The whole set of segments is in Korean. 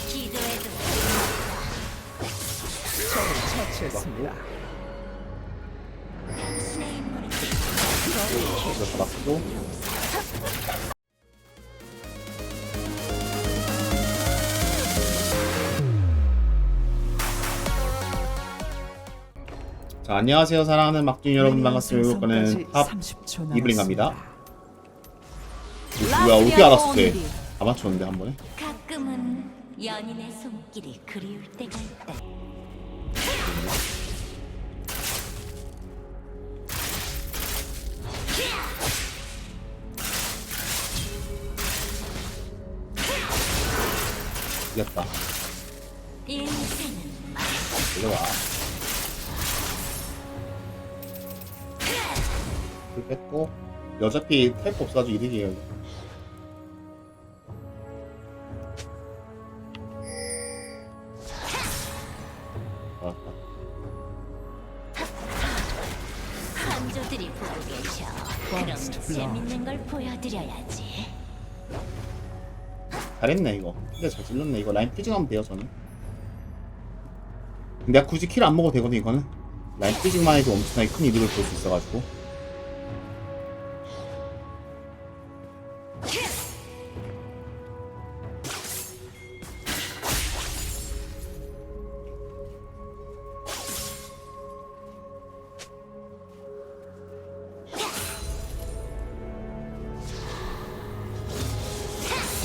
기도해도 적을 처치했습니다. 당신의 인물을 이거 맞고. 자, 안녕하세요 사랑하는 막둥이 여러분, 반갑습니다. 이번에는 탑 30초 이블린 갑니다. 남았습니다. 뭐야, 어떻게 알았어 쟤. 다 맞췄는데 한 번에. 가끔은 연인의 손길이 그리울 때가 있다. 이겼다. 인생은 말 이거 와. 불 뺐고, 어차피 텔프 없어가지고 이득이에요. 이거. 알았다. 한조들이 보고 계셔. 그럼 재밌는 걸 보여드려야지. 잘했네 이거. 근데 잘 찔렀네. 이거 라인 프리징하면 돼요 저는. 내가 굳이 킬 안 먹어도 되거든 이거는. 라인 프리징만 해도 엄청나게 큰 이득을 볼 수 있어가지고.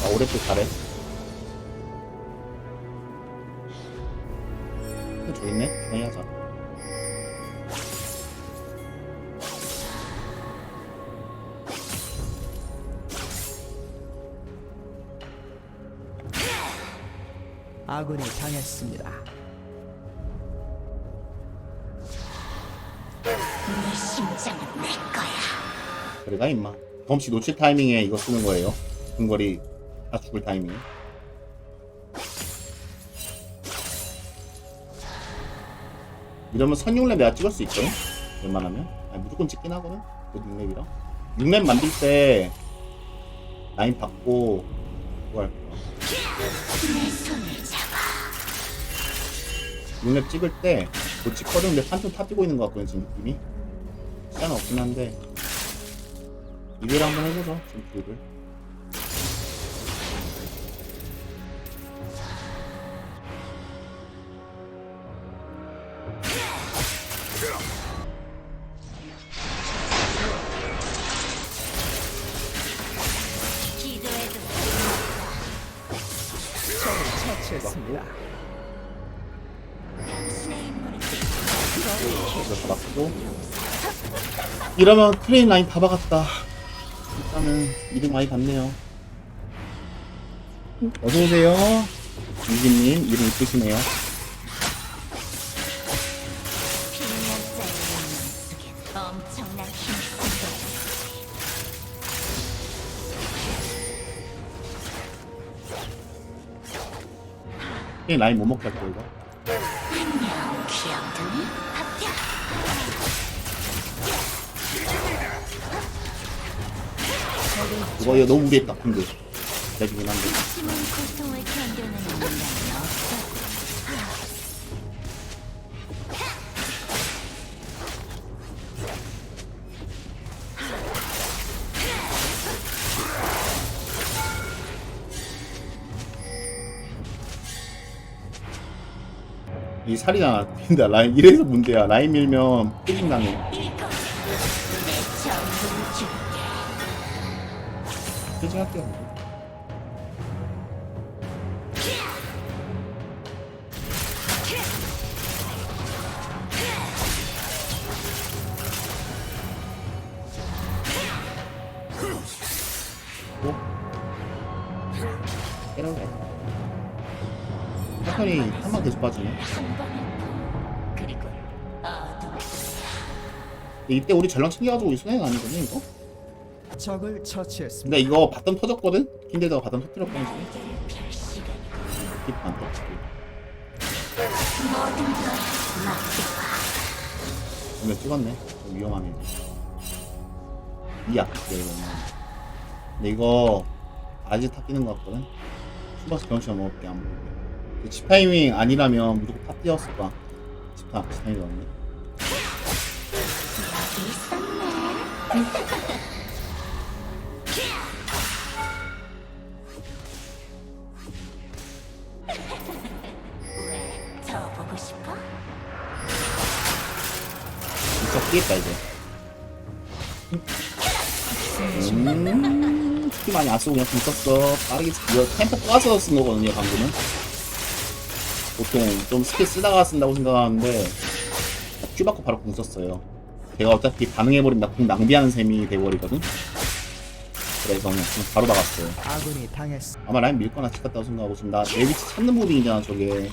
아, 오랫도 잘해. 저기 있네? 그냥 하자. 아군이 당했습니다. 네 심장은 내 거야. 그래가 임마. 덤씨 놓칠 타이밍에 이거 쓰는 거예요. 근거리 다 죽을 타이밍에. 이러면 선육렙 내가 찍을 수 있거든? 웬만하면. 아니, 무조건 찍긴 하거든? 그 6렙이라. 6렙 만들 때 라인 받고 그거 할 거야. 내 손을 잡아. 6렙 찍을 때 못 찍거든? 근데 판통 타지고 있는 것 같거든 지금 느낌이. 시간 없긴 한데 이걸 한번 해보죠. 지금 기획을. 기도해도 적을 처치했습니다. 당신의 인물을 이거 다 맞고. 이러면 트레인 라인 다 박았다. 일단은 이득 많이 봤네요. 어서오세요. 유진님, 이름 이쁘시네요. 필명자의 운명 속엔 엄청난 힘이 숨겨져 트레인 라인 못 먹게 할게요, 이거. 안녕 귀염둥이 합격. 이거 너무 무리했다, 근데. 기다리긴 한데. 심은 고통을 견뎌내는 인간은 없어. 이 살이나 뛴다, 라인. 이래서 문제야. 라인 밀면 삐진 당해. 이거 내 전부를 줄게. 삐진 할게요. 때려내. 패턴이 한 번 계속 빠지네. 한 번에 그리고 어둠. 이때 우리 전령 챙겨가지고 우리 손해가 아니거든 이거? 적을 처치했습니다. 근데 이거 바텀 터졌거든? 킨데다가 바텀 터뜨렸거든 지금. 날개를 펼 시간이고 킵 안 터지고. 모든 걸 맡겨봐. 이거 찍었네. 좀 위험하네. 이야. 네, 근데 이거 아직 탑 뛰는 것 같거든. 슈퍼스 경험치만 먹을게. 안 먹을게. 집 타이밍 아니라면 무조건 탑 뛰었을 거야. 집 타이밍이 없네. 여기 있었네. 왜? 저 보고 싶어? 진짜 뛰겠다 이제. 키 많이 안 쓰고 그냥 공 썼어. 빠르게 이거 템포 까서 쓴 거거든요 방금은. 보통 좀 스킬 쓰다가 쓴다고 생각하는데 큐 받고 바로 공 썼어요. 제가 어차피 반응해버리면 공 낭비하는 셈이 돼버리거든. 그래서 그냥 바로 박았어요. 아군이 당했습니다. 아마 라인 밀거나 집 갔다고 생각하고 지금 나 내 위치 찾는 무빙이잖아 저게.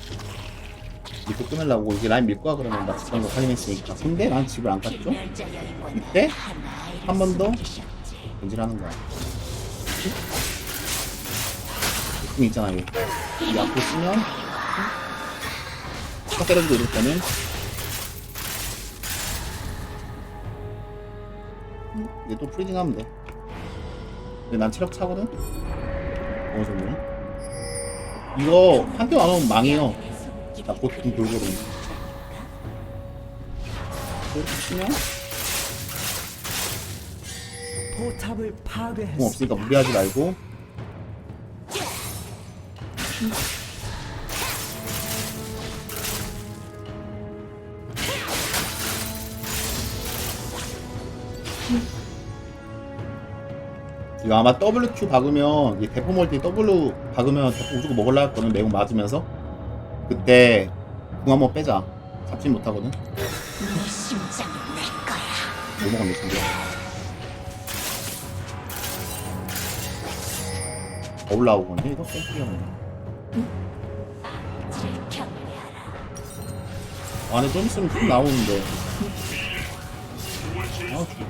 믿고 끊으려고 이제 라인 밀 거야 그러면 나 집 가는 거 확인했으니까. 근데 난 집을 안 갔죠? 이때 한 번 더 변질하는 거야. 느낌 있잖아 이거. 이 앞으로 쓰면 딱 때려주고 이럴 때는 이제 또 프리징 하면 돼. 근데 난 체력 차거든? 어느 정도는? 이거 한표 안 오면 망해요. 나 보통 돌고는. 이렇게 치면 포탑을 공 파괴했습니다. 없으니까 무리하지 말고. 이거 아마 WQ 박으면, 이 대포 먹을 때 W 박으면 대포 무조건 먹으려 했거든, 매운 맞으면서. 그때 궁 한번 빼자. 잡진 못하거든. 네 심장이 내 거야. 뭐 먹었네, 진짜. 더 올라오거든요, 이거? 땡기가 없네. 악질을 경계하라. 아, 근데 좀 있으면 좀 나오는데. 아, 죽을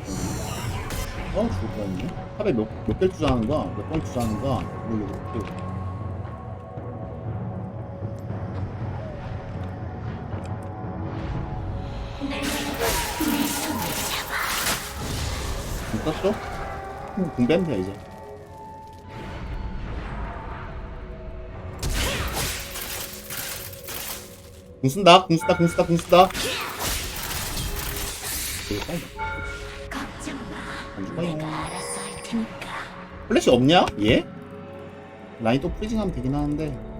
뻔했네. 죽을 뻔했네. 탑에 몇 개를 투자하는 거야? 몇 번 투자하는 거야? 모르겠고. 내 손을 잡아. 공 떴어? 공 빼면 돼, 이제. 공 쓴다, 공 쓴다, 공 쓴다, 공 쓴다. 되게 빨리. 걱정 마. 안 죽어요. 내가 알아서 할 테니까. 플래시 없냐? 얘? 라인 또 프리징 하면 되긴 하는데.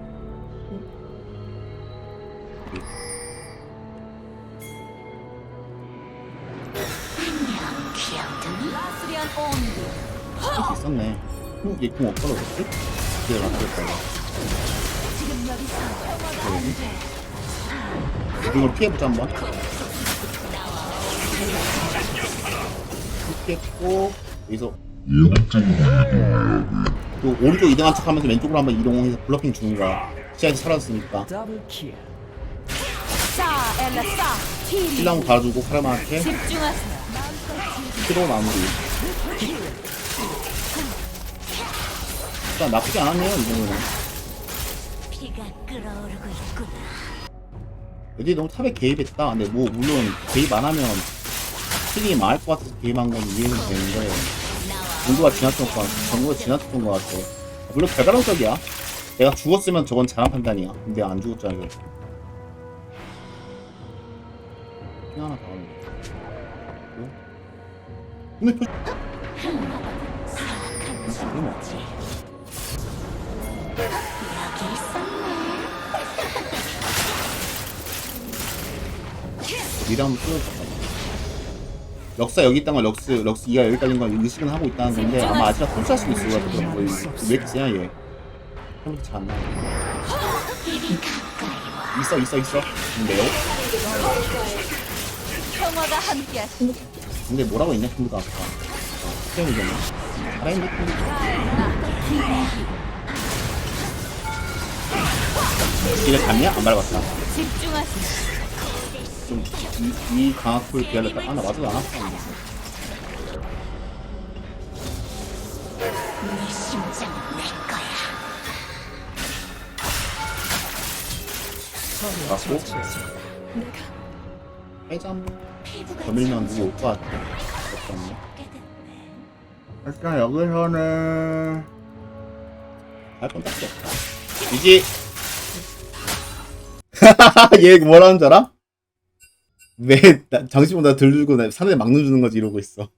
안녕, 귀염둥이. 라스리안 온드. 할수 있었네. 얘공 없어서 그렇지? 그래, 맞겠다. 지금 여기서 평화가 안 돼. 이걸 피해보자, 한번. 피했고, 여기서. 또 오른쪽 이동한 척 하면서 왼쪽으로 한번 이동해서 블러핑 주는 거야. 시야에서 사라졌으니까. 더블 킬. 싸, 엘라 싸. 티리. 신랑도 달아주고, 카라마한테. 집중하세요. 피로 마무리. 일단 나쁘지 않았네요, 이 정도는. 피가 끓어오르고 있구나. 애들이 너무 탑에 개입했다. 근데 뭐, 물론, 개입 안 하면, 킬이 망할 것 같아서 개입한 건 이해는 되는데, 정도가 지났던 것 같아. 물론 배달원적이야. 내가 죽었으면 저건 잘한 판단이야. 근데 안 죽었잖아, 이거. 핑 하나 더 하는 거. 근데 또, 사악한 이거 뭐. 소리지. 여기 있었네. 미리 한번 뚫어줄까. 역사 여기 있다는 건 럭스 2가 여기 깔린 건 의식은 하고 있다는 건데, 아마 아지라 콘수할 수도 있을 것 같아. 왜 이렇게 세냐, 얘. 해보지 잘 안 나와. 이리 가까이 와. 있어. 근데요? 평화가 함께하시. 근데 뭐라고 했냐, 친구가 아까. 수정이잖아. 살아있는 친구. 이래 갔냐? 안 밟았다. 집중하세요. 좀, 이 강압풀 기다렸다. 아, 나 맞아도 안 아파. 네 심장은 내 거야. 적을 맞고. 처치했습니다. 해자 한번. 피부가 더 밀면 누구 올 것 같아. 없네. 게 됐네. 일단 여기서는 할 건 딱히 없다. 이지. 얘 뭐라는 줄 알아? 왜 정신보다 들고 상대 막는 주는 거지 이러고 있어.